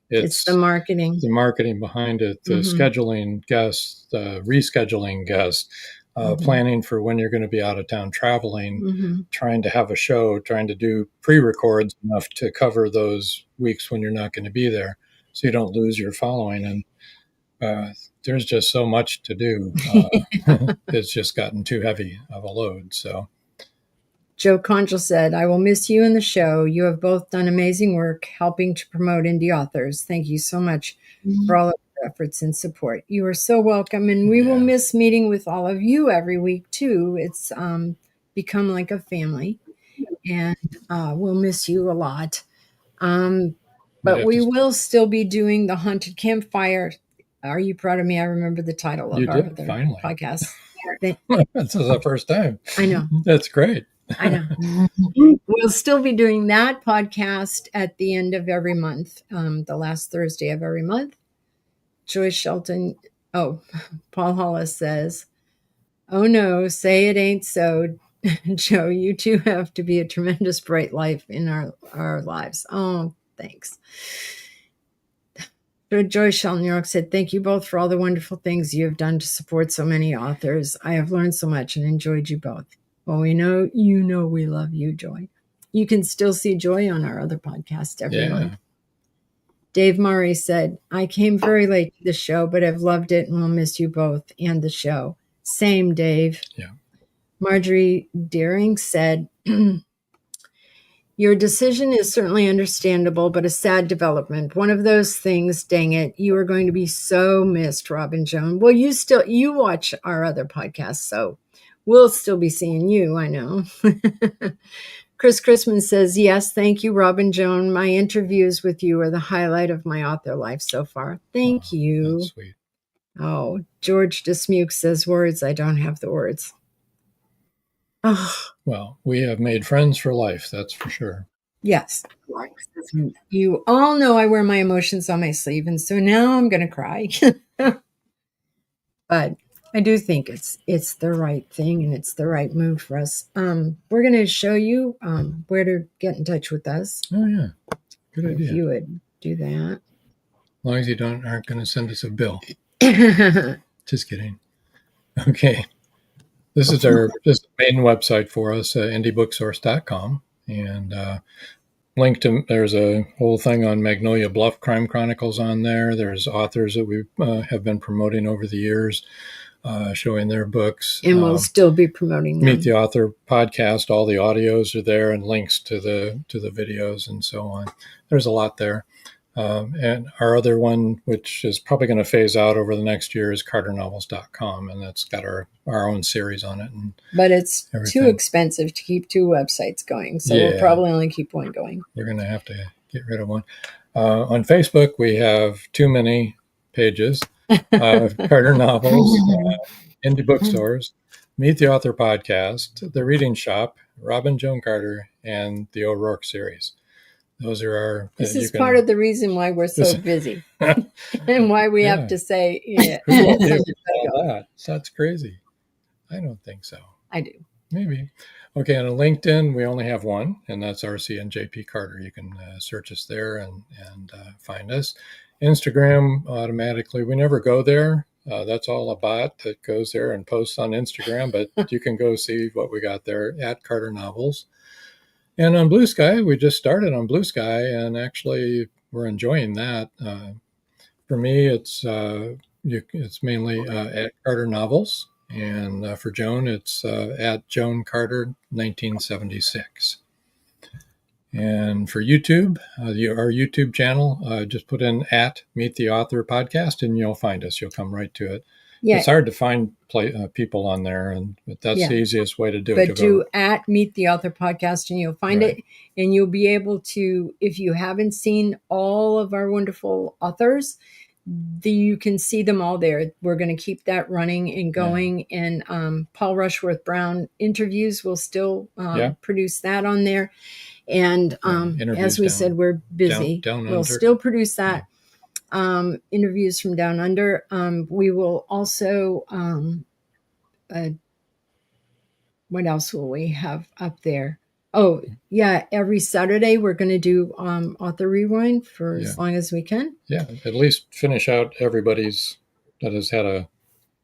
it's the marketing. The marketing behind it, the scheduling guests, the rescheduling guests, planning for when you're going to be out of town traveling, trying to have a show, trying to do pre-records enough to cover those weeks when you're not going to be there so you don't lose your following. And there's just so much to do. It's just gotten too heavy of a load. So Joe Conchel said, I will miss you in the show. You have both done amazing work helping to promote indie authors. Thank you so much for all of your efforts and support. You are so welcome. And we will miss meeting with all of you every week too. It's become like a family and we'll miss you a lot. But we will still be doing the Haunted Campfire. Are you proud of me? I remember the title of our other podcast. This is the first time. I know. That's great. I know. We'll still be doing that podcast at the end of every month, the last Thursday of every month. Joyce Shelton, Paul Hollis says, "Oh no, say it ain't so. Joe, you two have to be a tremendous bright light in our lives." Oh, thanks. Joyce Shelton New York said, "Thank you both for all the wonderful things you have done to support so many authors. I have learned so much and enjoyed you both." Well, we know we love you, Joy. You can still see Joy on our other podcast every month. Dave Murray said, "I came very late to the show, but I've loved it and will miss you both and the show." Same, Dave. Yeah. Marjorie Deering said, "Your decision is certainly understandable, but a sad development. One of those things, dang it, you are going to be so missed, Robin Joan." Well, you watch our other podcasts, so we'll still be seeing you, I know. Chris Chrisman says, "Yes, thank you, Robin Joan. My interviews with you are the highlight of my author life so far." Thank you. That's sweet. Oh, George Dismuke says, "Words, I don't have the words." Oh. Well, we have made friends for life, that's for sure. Yes. You all know I wear my emotions on my sleeve, and so now I'm going to cry. But I do think it's the right thing and it's the right move for us. We're going to show you where to get in touch with us. Oh, yeah. Good idea. If you would do that. As long as you aren't going to send us a bill. Just kidding. Okay. This is our main website for us, indiebooksource.com. And there's a whole thing on Magnolia Bluff Crime Chronicles on there. There's authors that we have been promoting over the years, showing their books. And we'll still be promoting them. Meet the Author podcast. All the audios are there and links to the videos and so on. There's a lot there. And our other one, which is probably going to phase out over the next year, is carternovels.com, and that's got our own series on it. But it's too expensive to keep two websites going, so we'll probably only keep one going. We're going to have to get rid of one. On Facebook, we have too many pages. Carter Novels, Indie Bookstores, Meet the Author podcast, The Reading Shop, Robin Joan Carter, and the O'Rourke series. Those are our... This is part of the reason why we're so busy and why we have to say, That's crazy. I don't think so. I do. Maybe. Okay, and on LinkedIn, we only have one, and that's RC and JP Carter. You can search us there and find us. Instagram, automatically, we never go there. That's all a bot that goes there and posts on Instagram, but you can go see what we got there at Carter Novels. And on Blue Sky, we just started on Blue Sky, and actually we're enjoying that. For me, it's mainly at Carter Novels, and for Joan, it's at Joan Carter 1976. And for YouTube, our YouTube channel, just put in at Meet the Author podcast, and you'll find us. You'll come right to it. Yeah. It's hard to find people on there, but that's the easiest way to do it. But do at Meet the Author podcast, and you'll find it, and you'll be able to, if you haven't seen all of our wonderful authors, you can see them all there. We're going to keep that running and going, and Paul Rushworth Brown interviews will still produce that on there. And as we said, we're busy. We'll still produce that. Interviews from Down Under. We will also, what else will we have up there? Oh, yeah, every Saturday we're going to do Author Rewind for as long as we can. Yeah, at least finish out everybody's that has had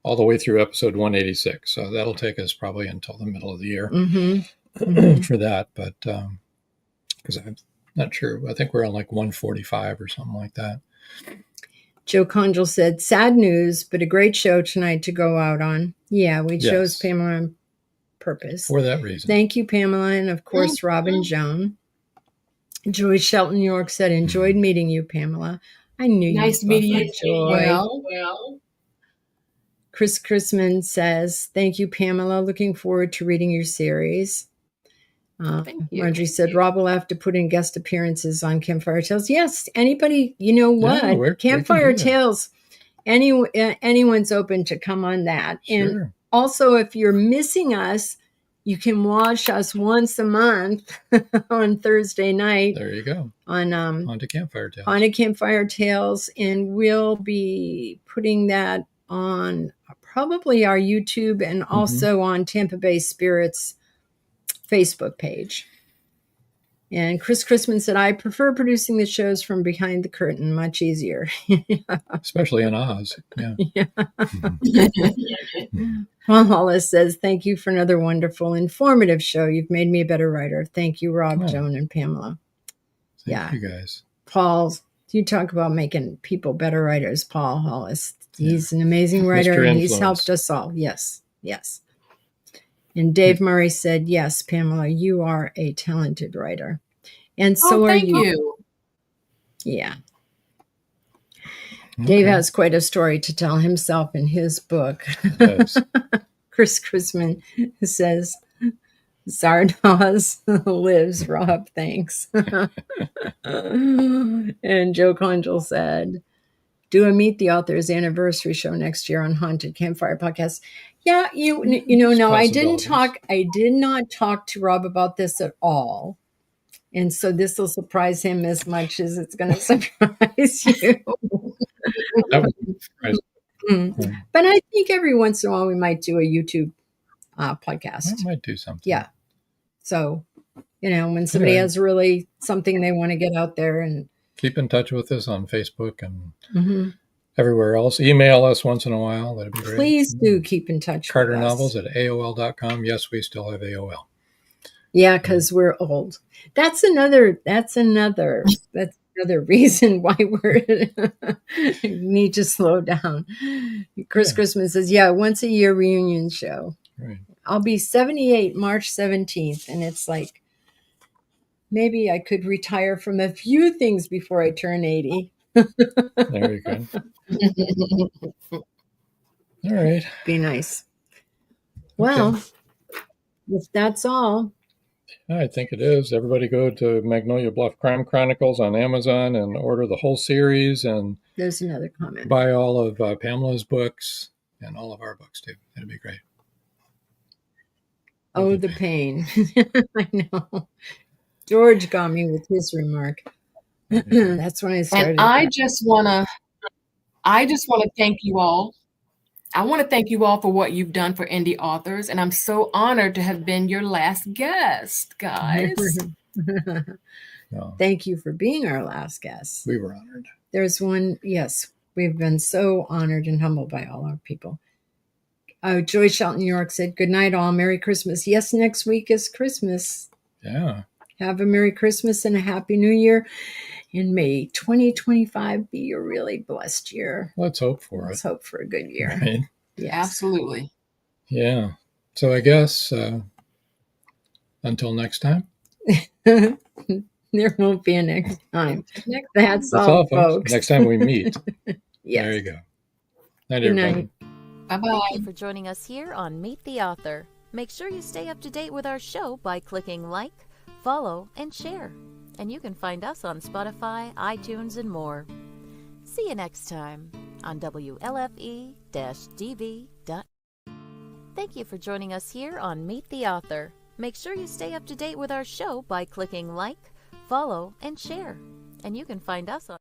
all the way through episode 186. So that'll take us probably until the middle of the year for that. But because I'm not sure, I think we're on like 145 or something like that. Joe Conjal said, "Sad news, but a great show tonight to go out on." Yeah, we chose Pamela on purpose. For that reason. Thank you, Pamela, and of course, Robin Joan. Joy Shelton, New York said, "Enjoyed meeting you, Pamela." I knew you. Nice meeting you, Joy. Well. Chris Chrisman says, "Thank you, Pamela. Looking forward to reading your series." Thank you. Marjorie said Rob will have to put in guest appearances on Campfire Tales. Yes, anybody, you know what? Yeah, we Campfire can do that. Tales, anyone's open to come on that. Sure. And also, if you're missing us, you can watch us once a month on Thursday night. There you go. On Onto Campfire Tales. Onto Campfire Tales, and we'll be putting that on probably our YouTube and also on Tampa Bay Spirits Facebook page. And Chris Chrisman said, I prefer producing the shows from behind the curtain, much easier. Especially in Oz. Yeah. Paul Hollis says, thank you for another wonderful, informative show. You've made me a better writer. Thank you, Rob, Joan, and Pamela. Thank you guys. Paul, you talk about making people better writers, Paul Hollis. He's an amazing writer, Mr. and he's Influence. helped us all. Yes, yes. And Dave Murray said, yes, Pamela, you are a talented writer. And so are thank you. you. Yeah. Dave has quite a story to tell himself in his book. Chris Chrisman says, Zardoz lives, Rob, thanks. And Joe Conjal said, do a Meet the Authors anniversary show next year on Haunted Campfire Podcast. Yeah, you know, no, I did not talk to Rob about this at all. And so this will surprise him as much as it's going to surprise you. That would be surprising. But I think every once in a while we might do a YouTube podcast. I might do something. Yeah. So, you know, when somebody has really something they want to get out there, and keep in touch with us on Facebook and everywhere else. Email us once in a while. That'd be great. Please do keep in touch. CarterNovels@AOL.com. Yes, we still have AOL. Yeah, because we're old. That's another reason why we need to slow down. Chris Chrisman says, yeah, once a year reunion show. Right. I'll be 78 March 17th. And it's like, maybe I could retire from a few things before I turn 80. There you go. All right. Be nice. Well, if that's all. I think it is. Everybody go to Magnolia Bluff Crime Chronicles on Amazon and order the whole series. And there's another comment. Buy all of Pamela's books and all of our books too. That'd be great. Oh, the pain. I know. George got me with his remark. That's when I started. And I just want to thank you all. I want to thank you all for what you've done for indie authors, and I'm so honored to have been your last guest, guys. Thank you for being our last guest. We were honored. There's one, yes, we've been so honored and humbled by all our people. Joy Shelton, New York said, good night all, Merry Christmas. Yes, next week is Christmas. Yeah. Have a Merry Christmas and a Happy New Year. And may 2025 be a really blessed year. Let's hope for it. Let's hope for a good year. Right? Yeah, absolutely. Yeah. So I guess until next time. There won't be a next time. That's all, folks. Next time we meet. Yes. There you go. Night, good everybody. Night. Bye-bye. Thank you for joining us here on Meet the Author. Make sure you stay up to date with our show by clicking like, follow, and share. And you can find us on Spotify, iTunes, and more. See you next time on WLFE-DV. Thank you for joining us here on Meet the Author. Make sure you stay up to date with our show by clicking like, follow, and share. And you can find us on